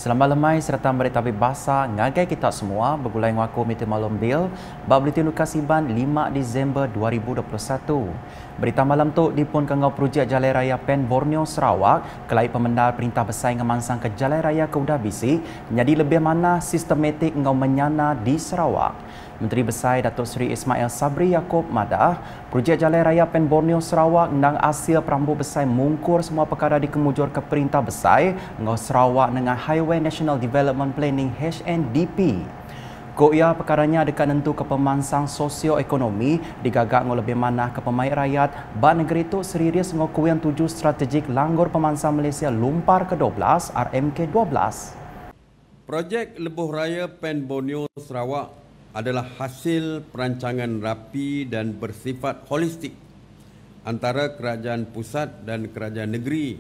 Selamat lemai serta berita basa ngagai kita semua bergulai ngaku Meteor Malam Bil bab bulletin Lukasiban 5 Disember 2021. Berita malam tu dipun kengau projek Jalan Raya Pen Borneo Sarawak kelai pemendal perintah besar ngemansang ke Jalan Raya ke Udah Bisi jadi lebih mana sistematik ngau menyana di Sarawak. Menteri Besar Datuk Seri Ismail Sabri Yaakob madah, projek Jalan Raya Pen Borneo Sarawak nang hasil perambut besar mungkur semua perkara dikemujur ke Perintah Besar ngau Sarawak dengan Highway National Development Planning HNDP. Koia perkaranya dekat nentu ke pemansang sosioekonomi digagak ngau lebih mana ke pemain rakyat ba negeri tu serius ngau kuian 7 strategik langgur pemansang Malaysia lumpar ke-12 RMK-12. Projek Lebuh Raya Pen Borneo Sarawak adalah hasil perancangan rapi dan bersifat holistik antara kerajaan pusat dan kerajaan negeri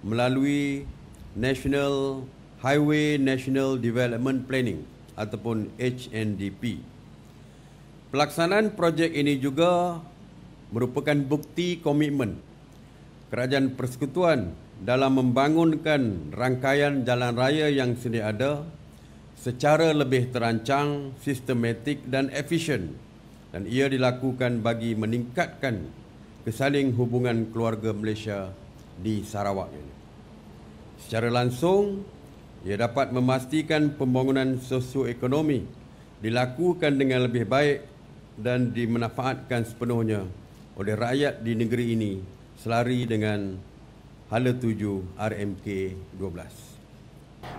melalui National Highway National Development Planning ataupun HNDP. Pelaksanaan projek ini juga merupakan bukti komitmen Kerajaan Persekutuan dalam membangunkan rangkaian jalan raya yang sedia ada secara lebih terancang, sistematik dan efisien, dan ia dilakukan bagi meningkatkan kesaling hubungan keluarga Malaysia di Sarawak ini. Secara langsung, ia dapat memastikan pembangunan sosioekonomi dilakukan dengan lebih baik dan dimanfaatkan sepenuhnya oleh rakyat di negeri ini selari dengan Hala 7 RMK 12.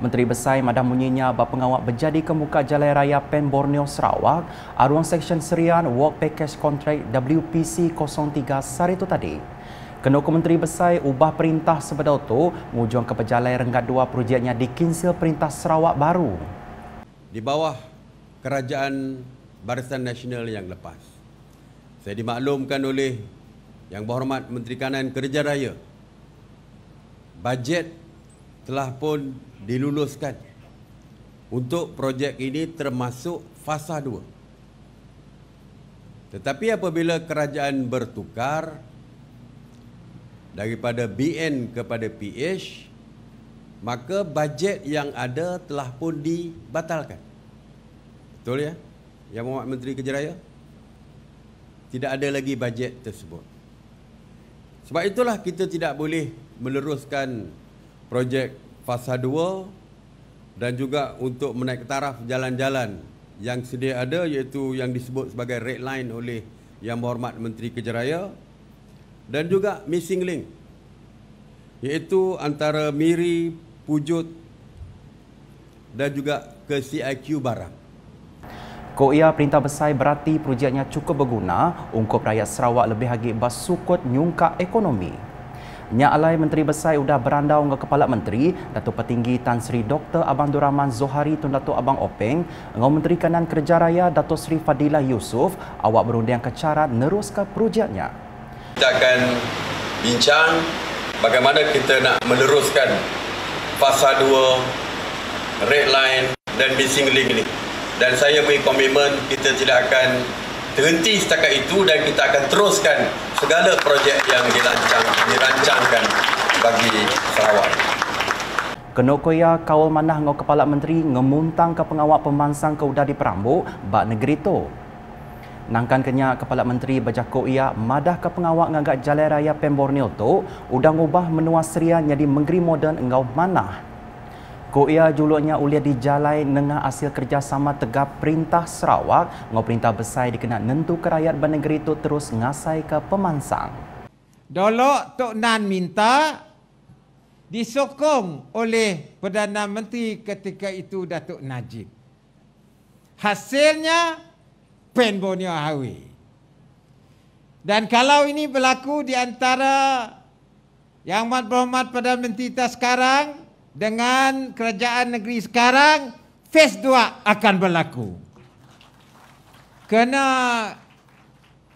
Menteri Besar madah munyinya bab pengawal berjadi ke muka Jalan Raya Pen Borneo Sarawak aruang Seksyen Serian Work Package Contract WPC 03 sari itu tadi. Kenoko Menteri Besar ubah perintah sebedau tu ngujung ke pejalan renggat 2 projeknya di Kinsil Perintah Sarawak baru. Di bawah Kerajaan Barisan Nasional yang lepas, saya dimaklumkan oleh Yang Berhormat Menteri Kanan Kerja Raya, bajet telah pun diluluskan untuk projek ini termasuk fasa 2. Tetapi apabila kerajaan bertukar daripada BN kepada PH, maka bajet yang ada telah pun dibatalkan. Betul ya? Yang Berhormat Menteri Kerja Raya? Tidak ada lagi bajet tersebut. Sebab itulah kita tidak boleh meneruskan projek fasa 2 dan juga untuk menaik taraf jalan-jalan yang sedia ada iaitu yang disebut sebagai red line oleh Yang Berhormat Menteri Kerja Raya dan juga missing link iaitu antara Miri, Pujut dan juga ke CIQ Barang. Koia Perintah Besar berarti projeknya cukup berguna untuk rakyat Sarawak lebih lagi bersukut nyungkak ekonomi. Nya alai Menteri Besar sudah berandau ke Kepala Menteri Datuk Petinggi Tan Sri Dr. Abang Abdul Rahman Zohari Tun Datuk Abang Openg ngau Menteri Kanan Kerja Raya Datuk Sri Fadilah Yusof awak berunding ke cara neruskan projeknya. Kita akan bincang bagaimana kita nak meneruskan fasa 2, red line dan missing link ini. Dan saya beri komitmen kita tidak akan terhenti setakat itu dan kita akan teruskan segala projek yang dirancangkan bagi Sarawak. Kenokoya kawal manah ngau Kepala Menteri ngemuntang ke pengawal pemansang ke udah di Perambuk bak negeri tu. Nangkan kenya Kepala Menteri bajako ia madah ke pengawal ngagak Jalan Raya Pen Borneo tu udah ngubah menua seria jadi negeri moden ngau manah. Koia juluknya uliah di jalai nengah hasil kerjasama tegap Perintah Sarawak ngau Perintah Besar dikena nentu ke rakyat bernegeri itu terus ngasai ke pemansang. Dolok Tok Nan minta disokong oleh Perdana Menteri ketika itu Datuk Najib. Hasilnya Pen Borneo Highway. Dan kalau ini berlaku di antara Yang Berhormat Perdana Menteri kita sekarang dengan kerajaan negeri sekarang, fase 2 akan berlaku. Kerana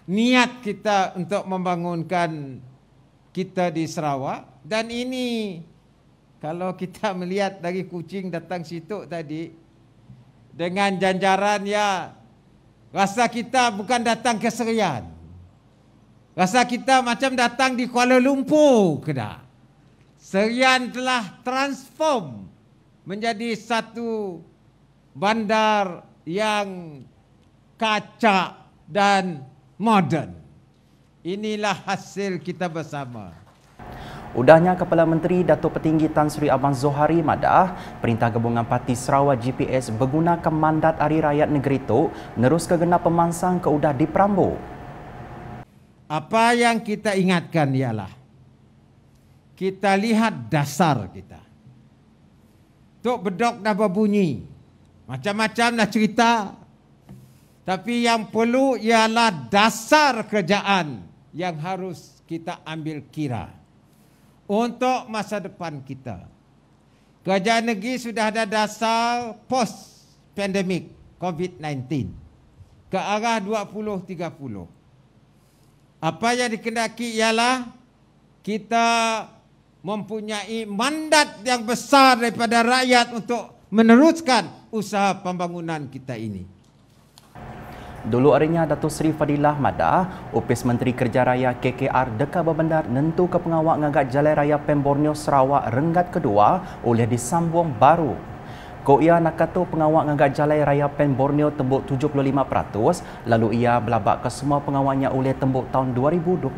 niat kita untuk membangunkan kita di Sarawak, dan ini kalau kita melihat dari Kuching datang situ tadi dengan janjaran ya, rasa kita bukan datang ke Serian, rasa kita macam datang di Kuala Lumpur ke dah. Serian telah transform menjadi satu bandar yang kacak dan moden. Inilah hasil kita bersama. Udahnya Kepala Menteri Datuk Petinggi Tan Sri Abang Zohari madah, Perintah Gabungan Parti Sarawak GPS menggunakan mandat Hari Rakyat Negeri Tok nerus kegenap pemansang ke udah di Perambu. Apa yang kita ingatkan ialah kita lihat dasar kita. Tok bedok dah berbunyi. Macam-macam dah cerita. Tapi yang perlu ialah dasar kerjaan yang harus kita ambil kira untuk masa depan kita. Kerajaan negeri sudah ada dasar post-pandemic COVID-19 ke arah 2030. Apa yang dikendaki ialah kita mempunyai mandat yang besar daripada rakyat untuk meneruskan usaha pembangunan kita ini. Dulu harinya Datuk Seri Fadilah madah, Upis Menteri Kerja Raya KKR Deka Babandar nentu ke pengawak ngagak Jalan Raya Pen Borneo Sarawak renggat kedua oleh disambung baru. Ko ia nak kata pengawak ngagak Jalan Raya Pen Borneo tembuk 75%, lalu ia belabak ke semua pengawaknya oleh tembuk tahun 2022.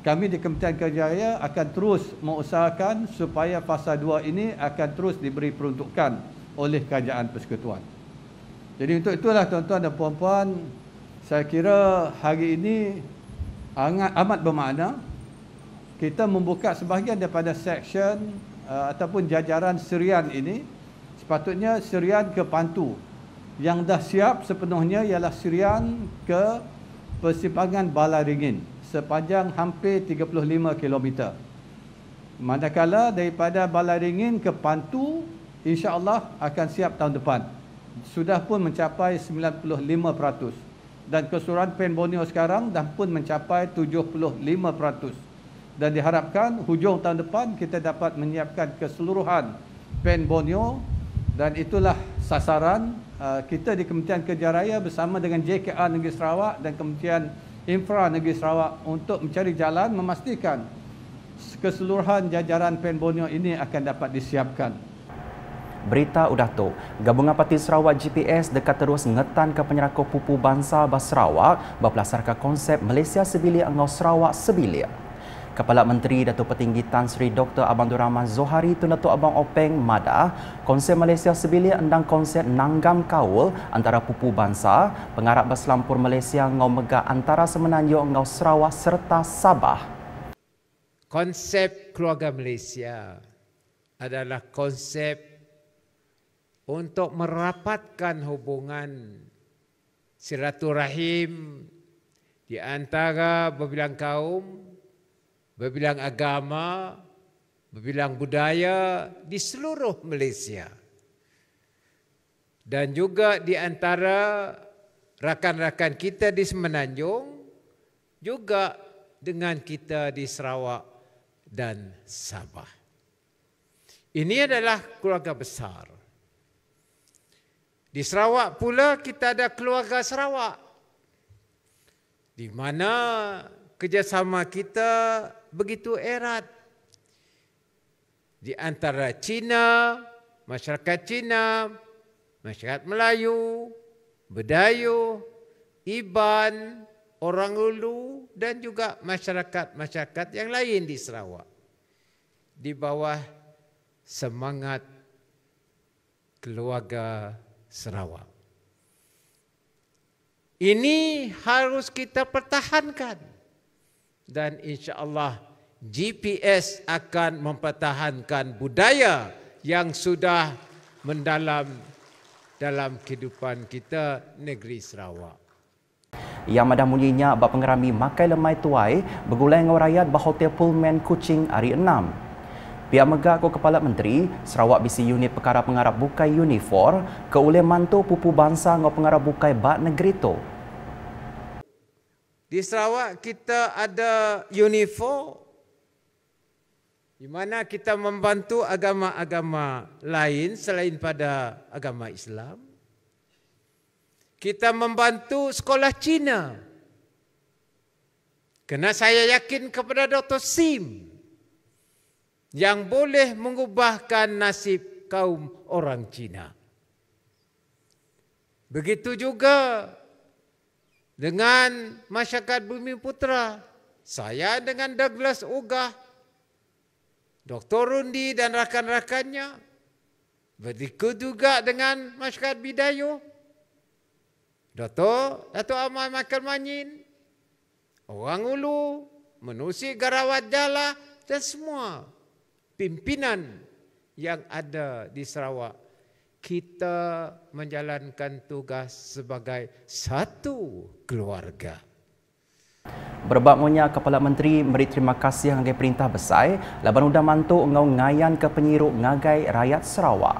Kami di Kementerian Kerja Raya akan terus mengusahakan supaya fasa 2 ini akan terus diberi peruntukan oleh Kerajaan Persekutuan. Jadi untuk itulah tuan-tuan dan puan-puan, saya kira hari ini amat bermakna kita membuka sebahagian daripada seksyen ataupun jajaran serian ini. Sepatutnya serian ke Pantu. Yang dah siap sepenuhnya ialah serian ke Persimpangan Balaringin sepanjang hampir 35 km. Manakala daripada Balaringin ke Pantu, insya-Allah akan siap tahun depan. Sudah pun mencapai 95% dan keseluruhan Pen Borneo sekarang dah pun mencapai 75% dan diharapkan hujung tahun depan kita dapat menyiapkan keseluruhan Pen Borneo dan itulah sasaran kita di Kementerian Kerja Raya bersama dengan JKR Negeri Sarawak dan Kementerian Infra Negeri Sarawak untuk mencari jalan memastikan keseluruhan jajaran Pen Borneo ini akan dapat disiapkan. Berita udah tu, Gabungan Parti Sarawak GPS dekat terus ngetan ke penyerako pupu bangsa Bas Sarawak berpelasarkan konsep Malaysia Sebilik Angau Sarawak Sebilik. Kepala Menteri Datuk Petinggi Tan Sri Dr. Abang Abdul Rahman Zohari tu Datuk Abang Openg madah, konsep Malaysia Sebilik endang konsep nanggam kaul antara pupu bangsa, pengarap berselampur Malaysia ngau megah antara Semenanjung ngau Sarawak serta Sabah. Konsep keluarga Malaysia adalah konsep untuk merapatkan hubungan silaturahim di antara berbilang kaum, berbilang agama, berbilang budaya di seluruh Malaysia. Dan juga di antara rakan-rakan kita di Semenanjung, juga dengan kita di Sarawak dan Sabah. Ini adalah keluarga besar. Di Sarawak pula kita ada keluarga Sarawak, di mana kerjasama kita begitu erat di antara Cina, masyarakat Cina, masyarakat Melayu, Bedayu, Iban, orang Ulu dan juga masyarakat-masyarakat yang lain di Sarawak di bawah semangat keluarga Sarawak. Ini harus kita pertahankan dan insya-Allah GPS akan mempertahankan budaya yang sudah mendalam dalam kehidupan kita negeri Sarawak. Yang madah munyinya bab pengerami makai lemai tuai bergulai dengan rakyat bah Hotel Pullman Kuching hari 6. Pihak megak ko Kepala Menteri Sarawak bisi unit perkara pengarap bukai Unifor ke oleh mantu pupu bangsa ngau pengarap bukai bak negeri tu. Di Sarawak kita ada Unifor di mana kita membantu agama-agama lain selain pada agama Islam. Kita membantu sekolah Cina. Kerana saya yakin kepada Dr. Sim yang boleh mengubahkan nasib kaum orang Cina. Begitu juga dengan masyarakat Bumi Putra, saya dengan Douglas Ogah, Dr. Rundi dan rakan-rakannya. Begitu juga dengan masyarakat Bidayu, Dato' Ahmad Michael Manyin, orang Ulu, Menusi Garawat Jala, dan semua pimpinan yang ada di Sarawak. Kita menjalankan tugas sebagai satu keluarga. Berbakmunya Kepala Menteri beri terima kasih ngagai perintah besar laban udah mantuk ngau ngayan ke penyiruk ngagai rakyat Sarawak.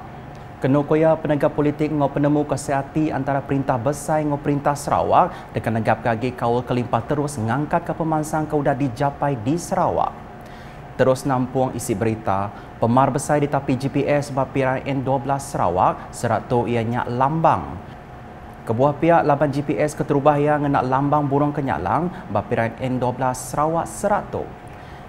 Kena koya penegak politik ngau penemu kesihati antara perintah besar ngau perintah Sarawak dengan negap kagi kawal kelimpah terus ngangkat ke pemansang kau dah dijapai di Sarawak. Terus nampung isi berita, pemar besar di tapi GPS Bapiran N12 Sarawak serat tu ianya lambang. Kebuah pihak laban GPS keterubah yang nak lambang burung kenyalang Bapiran N12 Sarawak serat tu.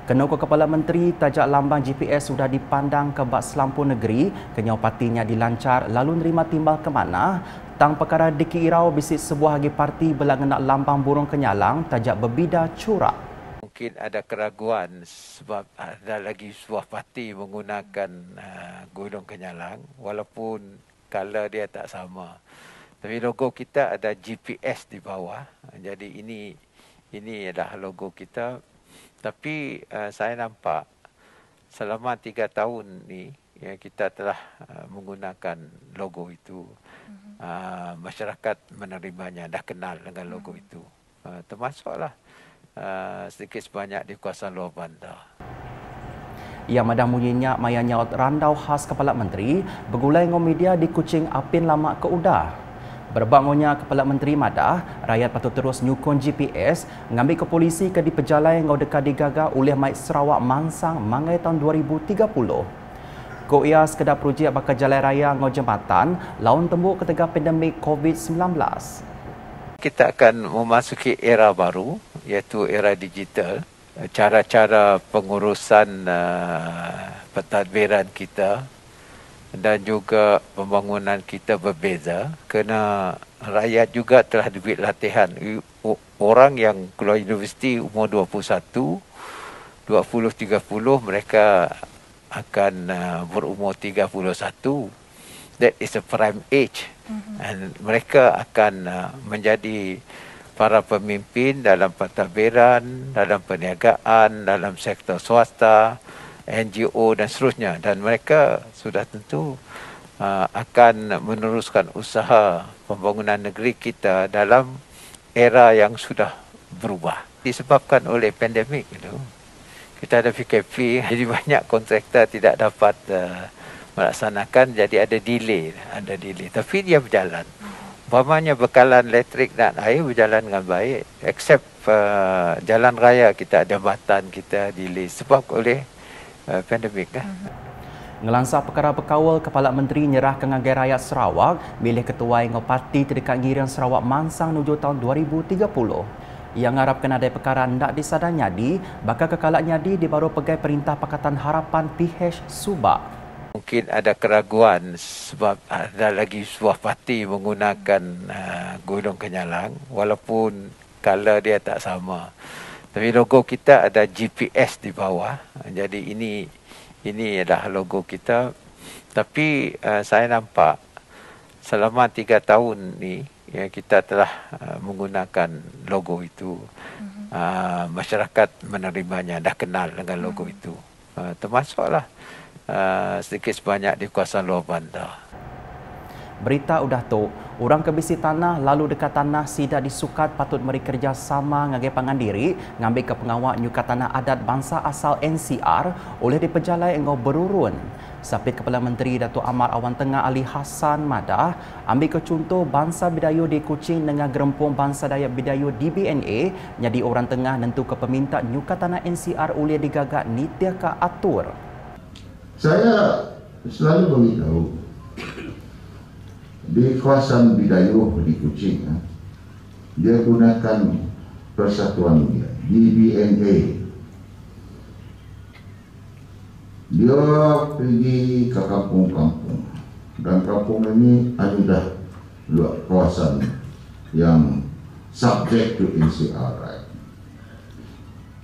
Kena Kepala Menteri tajak lambang GPS sudah dipandang ke bak Selampur Negeri, kenyau patinya dilancar lalu nerima timbal ke mana. Tang perkara Diki Irau bisik sebuah hagi parti belang nak lambang burung kenyalang tajak berbida curak. Mungkin ada keraguan sebab ada lagi sebuah parti menggunakan gunung kenyalang walaupun color dia tak sama. Tapi logo kita ada GPS di bawah. Jadi ini adalah logo kita. Tapi saya nampak selama 3 tahun ni ya, kita telah menggunakan logo itu. Masyarakat menerimanya, dah kenal dengan logo itu. Termasuklah sedikit sebanyak di kawasan luar bandar. Ia madah munyinya maya nyaut randau khas Kepala Menteri bergulai ngau media di Kuching Apin lama ke udah. Berbangunnya Kepala Menteri madah, rakyat patut terus nyukun GPS ngambil ke polisi ke di pejalai ngau dekat digaga oleh Maik Sarawak Mansang mangai tahun 2030. Ko ia sekedar projek bakal jalan raya ngau jambatan lawan tembuk ketika pandemik COVID-19. Kita akan memasuki era baru, iaitu era digital. Cara-cara pengurusan pentadbiran kita dan juga pembangunan kita berbeza kerana rakyat juga telah diberi latihan. Orang yang keluar universiti umur 21, 20-30 mereka akan berumur 31. That is a prime age. Dan mereka akan menjadi para pemimpin dalam pentadbiran, dalam perniagaan, dalam sektor swasta, NGO dan seterusnya. Dan mereka sudah tentu akan meneruskan usaha pembangunan negeri kita dalam era yang sudah berubah. Disebabkan oleh pandemik itu. Kita ada PKP, jadi banyak kontraktor tidak dapat melaksanakan, jadi ada delay. Tapi dia berjalan. Umpamanya bekalan elektrik dan air berjalan dengan baik, except jalan raya kita, jambatan kita delay sebab oleh pandemik. Ngelansa perkara berkawal, Kepala Menteri nyerah ke ngagai rakyat Sarawak milih ketua ngau parti terdekat Ngirian Sarawak Mansang menuju tahun 2030. Yang ngarapkan ada perkara ndak disadar nyadi, bakal kekalak nyadi di baru pegai Perintah Pakatan Harapan PH Subak. Mungkin ada keraguan sebab ada lagi sebuah parti menggunakan gunung kenyalang walaupun color dia tak sama. Tapi logo kita ada GPS di bawah. Jadi ini adalah logo kita. Tapi saya nampak selama 3 tahun ni ya, kita telah menggunakan logo itu. Masyarakat menerimanya, dah kenal dengan logo itu. Termasuklah sedikit sebanyak di kawasan luar bandar. Berita udah tu, orang kebisi tanah lalu dekat tanah sida disukat patut meri kerjasama ngagai pangandiri ngambil ke pengawak nyukat tanah adat bangsa asal NCR oleh dipejalai engau berurun. Sapit Kepala Menteri Datuk Amar Awan Tengah Ali Hassan Madah ambil ke contoh bangsa Bidayu di Kuching dengan gerempung bangsa Dayak Bidayu DBNA jadi orang tengah nentu ke peminta nyukat tanah NCR oleh digagak nitia ka atur. Saya selalu beritahu di kawasan Bidayu di Kuching, dia gunakan persatuan dia DBNA. Dia pergi ke kampung-kampung, dan kampung ini adalah kawasan yang subject to NCRI.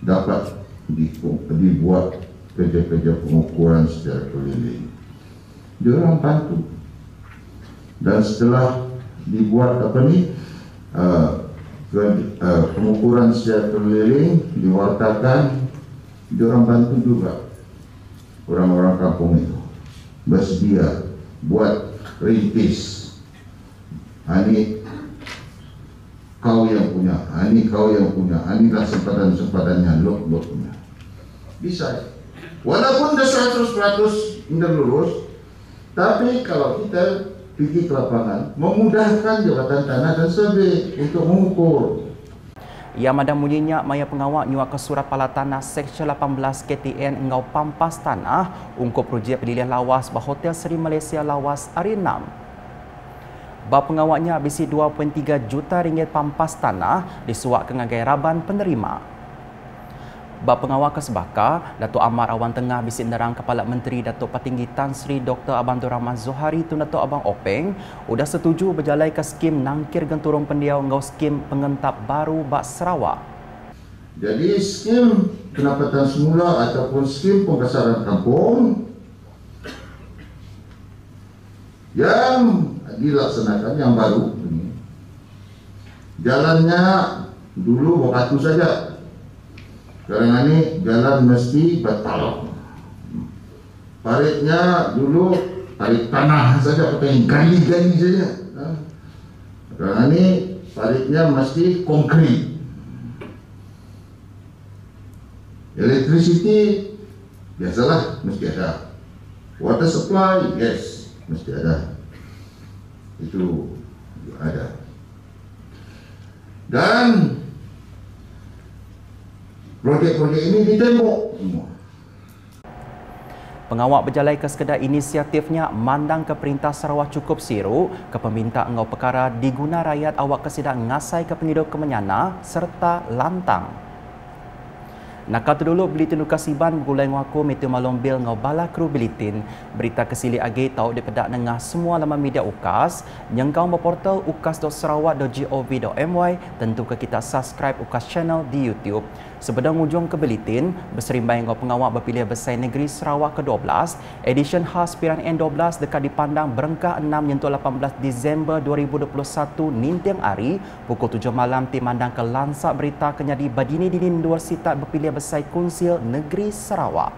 Dapat dibuat kerja-kerja pengukuran secara keliling. Dia orang bantu. Dan setelah dibuat pengukuran secara keliling, diwartakan, dia orang bantu juga orang-orang kampung itu bersedia buat rintis. Ini kau yang punya, ini kau yang punya, inilah sempadan-sempadannya, lot punya. Bisa. Walaupun dah 100% tidak lurus, tapi kalau kita pergi ke lapangan, memudahkan jabatan tanah dan survey untuk mengukur. Ia madang munyinya maya pengawak nyuak ke surat pala tanah Seksyen 18 KTN engau pampas tanah ungkup projek pendilian lawas bah Hotel Seri Malaysia Lawas hari 6. Bab pengawaknya bisi 2.3 juta ringgit pampas tanah disuak ke ngagai raban penerima. Bab pengawak Kesbaka, Datuk Amar Awan Tengah bisi nerang Kepala Menteri Datuk Patinggi Tan Sri Dr. Abang Rahman Zohari tu Datuk Abang Openg sudah setuju berjalai ke skim nangkir genturung pendiau ngau skim pengentap baru bak Sarawak. Jadi skim pendapatan semula ataupun skim pengkasaran kampung yang dilaksanakan yang baru ini, jalannya dulu batu saja. Sekarang ini jalan mesti batal. Paritnya dulu parit tanah saja, pakai gali-gali saja. Sekarang ini paritnya mesti konkrit. Electricity biasalah mesti ada. Water supply, yes, mesti ada. Itu ada. Dan projek-projek ini ditembok semua. Pengawak berjalai ke sekedar inisiatifnya mandang ke Perintah Sarawak Cukup Siru ke peminta engau perkara diguna rakyat awak kesidang ngasai ke penghidup kemenyana serta lantang. Nakal tu dulu Buletin Ukasiban bergulai ngaku Meteo Malong Bil ngau bala kru Buletin berita kesili agi tau di pedak nengah semua laman media UKAS nyengkau berportal ukas.sarawak.gov.my tentu ke kita subscribe UKAS channel di YouTube. Sebedang ujung ke Buletin berserimbai ngau pengawak berpilihan Besar Negeri Sarawak ke-12 edisyen khas Piran N12 dekat dipandang berengkah 6 nyentuh 18 Disember 2021 nintiang hari pukul 7 malam timandang ke lansak berita kenyadi Badini Dini Universitas berpilihan Besar Konsil Negeri Sarawak.